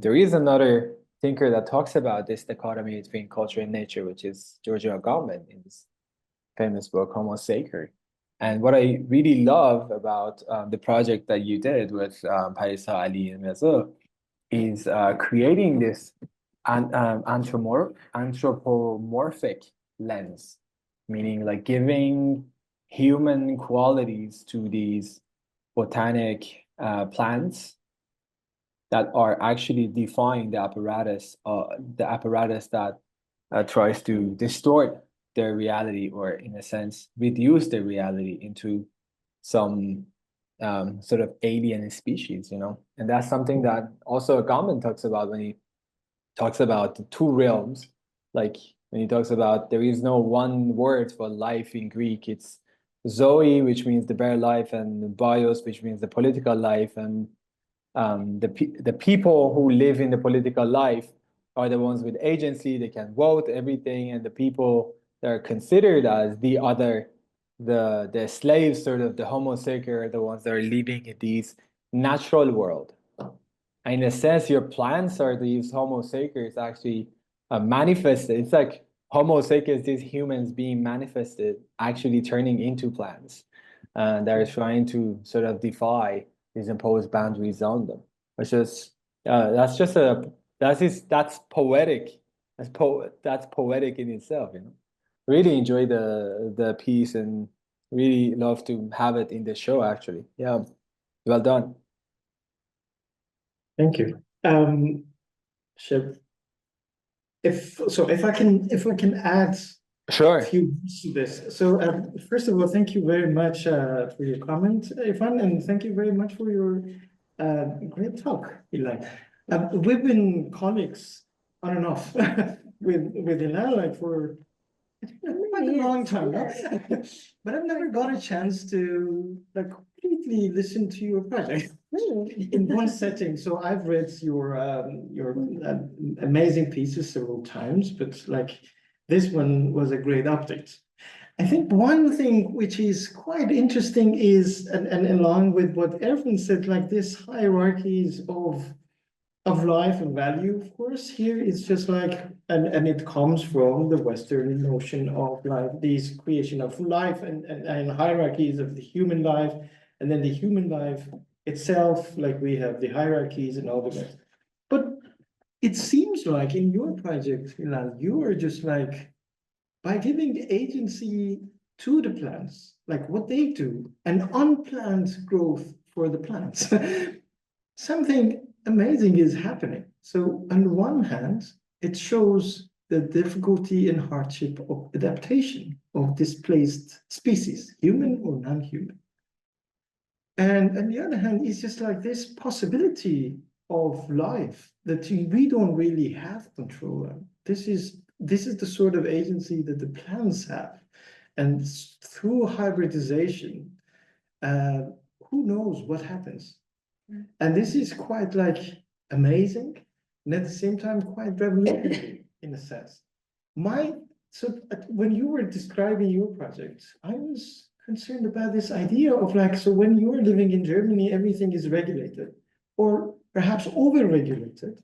there is another thinker that talks about this dichotomy between culture and nature, which is Giorgio Agamben in this famous book, Homo Sacer. And what I really love about the project that you did with Parisa Ali and Mezo is creating this anthropomorphic lens, meaning like giving human qualities to these botanic plants that are actually defying the apparatus that tries to distort their reality, or in a sense reduce their reality into some sort of alien species, you know. And that's something that also Agamben talks about when he talks about the two realms. Like when he talks about there is no one word for life in Greek, it's zoe, which means the bare life, and bios, which means the political life. And the people who live in the political life are the ones with agency, they can vote, everything, and the people that are considered as the other, the slaves, sort of the Homo sacer, are the ones that are living in these natural world. And in a sense, your plants are these Homo sacers actually manifested. It's like Homo sacers, these humans being manifested, actually turning into plants. And they're trying to sort of defy these imposed boundaries on them, which is that's poetic. That's poetic in itself, you know. Really enjoy the piece and really love to have it in the show, actually. Yeah, well done. Thank you. If I can add Sure. a few words to this. So first of all, thank you very much for your comment, Ivan, and thank you very much for your great talk, Ilan. We've been colleagues on and off with Ilan like for quite a long time, no? But I've never got a chance to like completely listen to your project in one setting. So I've read your amazing pieces several times, but like this one was a great update. I think one thing which is quite interesting is, and along with what Erwin said, like this hierarchies of life and value, of course, here it's just like, and it comes from the Western notion of like these creation of life and hierarchies of the human life, and then the human life itself, like we have the hierarchies and all the rest. But it seems like in your project, Hilal, you are just like, by giving the agency to the plants, like what they do, and unplanned growth for the plants, something amazing is happening. So on the one hand, it shows the difficulty and hardship of adaptation of displaced species, human or non-human. And on the other hand, it's just like this possibility of life that we don't really have control of. This is the sort of agency that the plants have. And through hybridization, who knows what happens? And this is quite like amazing, and at the same time quite revolutionary in a sense. When you were describing your project, I was concerned about this idea of like, so when you're living in Germany, everything is regulated, or perhaps over-regulated.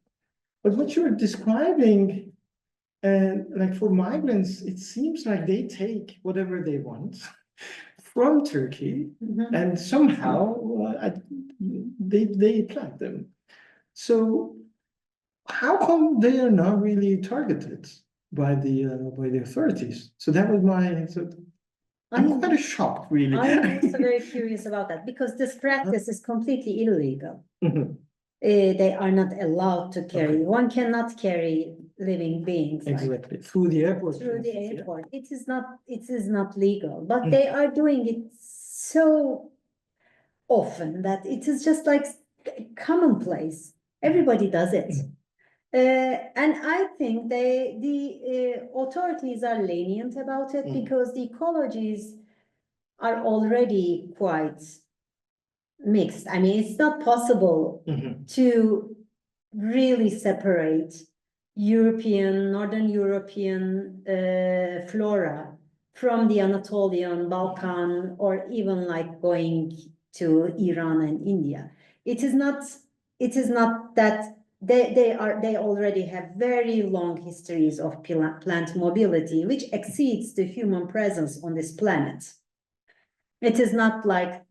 But what you're describing, like for migrants, it seems like they take whatever they want from Turkey, and somehow they plant them. So how come they are not really targeted by the authorities? So that was my. I'm quite shocked, really. I'm also very curious about that because this practice is completely illegal. They are not allowed to carry. Okay. One cannot carry living beings. Exactly. Through the airport. Through the airport. It is not legal, but they are doing it so often that it is just like commonplace. Everybody does it. And I think the authorities are lenient about it because the ecologies are already quite mixed. I mean, it's not possible to really separate Northern European flora from the Anatolian, Balkan, or even like going to Iran and India. It is not that they already have very long histories of plant mobility, which exceeds the human presence on this planet. It is not like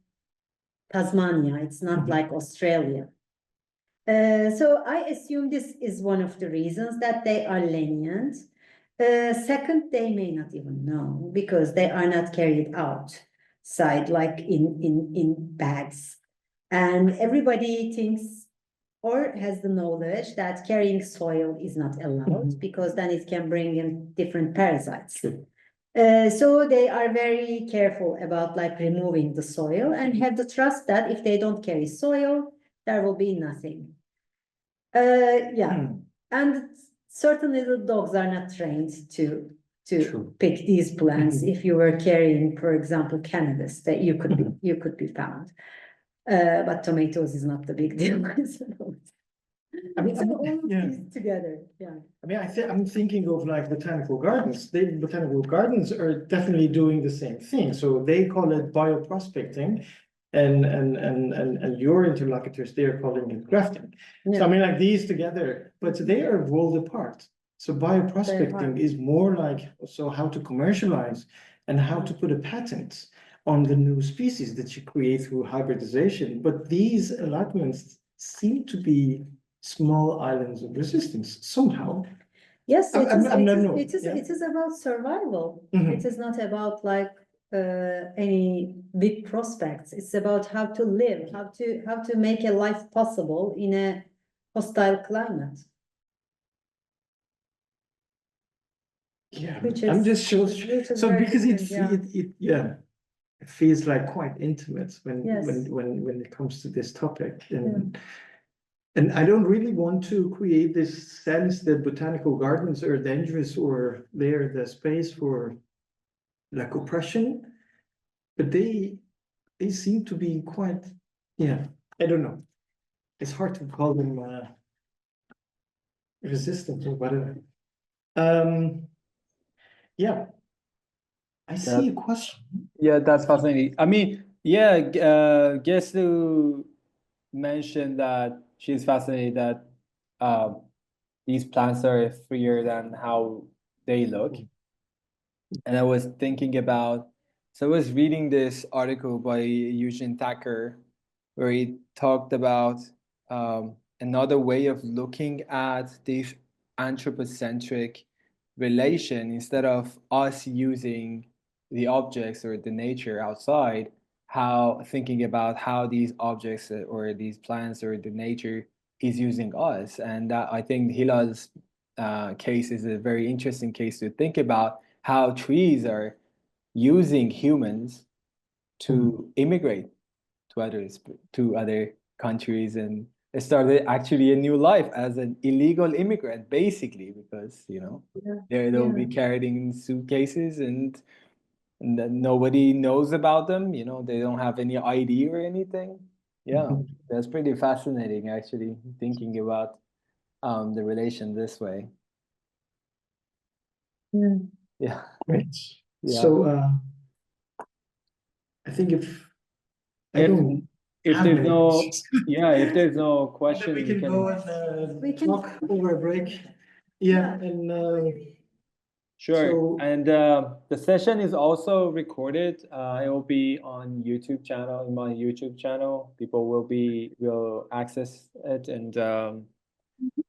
Tasmania, it's not like Australia. So I assume this is one of the reasons that they are lenient. Second, they may not even know because they are not carried outside like in bags. And everybody thinks or has the knowledge that carrying soil is not allowed because then it can bring in different parasites. So they are very careful about like removing the soil and have the trust that if they don't carry soil, there will be nothing. And certainly the dogs are not trained to pick these plants. If you were carrying, for example, cannabis, that you could be found. But tomatoes is not the big deal. I mean, these together, I mean, I'm thinking of like botanical gardens. Botanical gardens are definitely doing the same thing. So they call it bioprospecting, and your interlocutors, they are calling it grafting. So I mean, like these together, but they are worlds apart. So bioprospecting is more like how to commercialize and how to put a patent on the new species that you create through hybridization. But these allotments seem to be small islands of resistance somehow. Yes, it is about survival. It is not about like any big prospects. It's about how to live, how to make a life possible in a hostile climate. Yeah, I'm just sure. So because it feels like quite intimate when it comes to this topic, and I don't really want to create this sense that botanical gardens are dangerous or they're the space for like oppression, but they seem to be quite, I don't know. It's hard to call them resistant or whatever. I see a question. Yeah, that's fascinating. I mean, Gesu mentioned that she's fascinated that these plants are freer than how they look. And I was thinking about, so I was reading this article by Eugene Thacker where he talked about another way of looking at this anthropocentric relation, instead of us using the objects or the nature outside, how thinking about how these objects or these plants or the nature is using us. And I think Hilal's case is a very interesting case to think about, how trees are using humans to immigrate to other countries, and it started actually a new life as an illegal immigrant, basically, because they'll be carried in suitcases, and then nobody knows about them. They don't have any ID or anything. Yeah, that's pretty fascinating, actually, thinking about the relation this way. Yeah. Great. Yeah. So I think if If have there's many no questions, if there's no then question, we can go and We can- talk over a break. Yeah, and Sure. so- And the session is also recorded. It will be on YouTube channel, in my YouTube channel. People will access it, and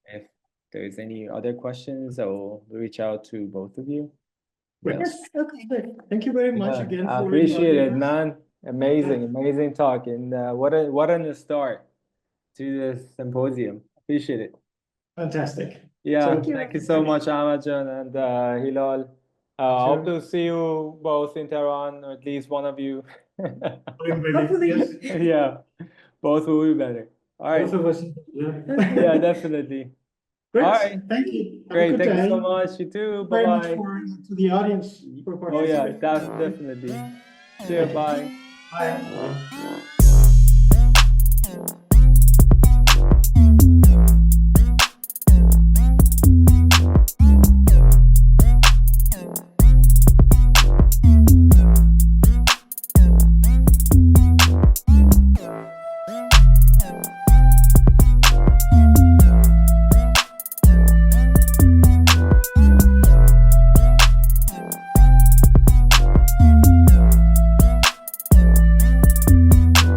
if there's any other questions, I will reach out to both of you. Great. Yes, okay, good. Thank you very much Yeah, again. I for appreciate it, inviting us. man. Amazing talk, and what a start to this symposium. Appreciate it. Fantastic. Yeah, So- thank you so much, Amajan and Hilal. I hope to see you both in Tehran, or at least one of you. Hopefully. Yes, Yeah, both will be better. All right. both of us. Yeah, definitely. Great. All right. Thank you. Have a Great. good Thank you so day. much. You too. Very much Bye-bye. to the audience for Oh yeah, participating. that's definitely. See you. Bye. Bye.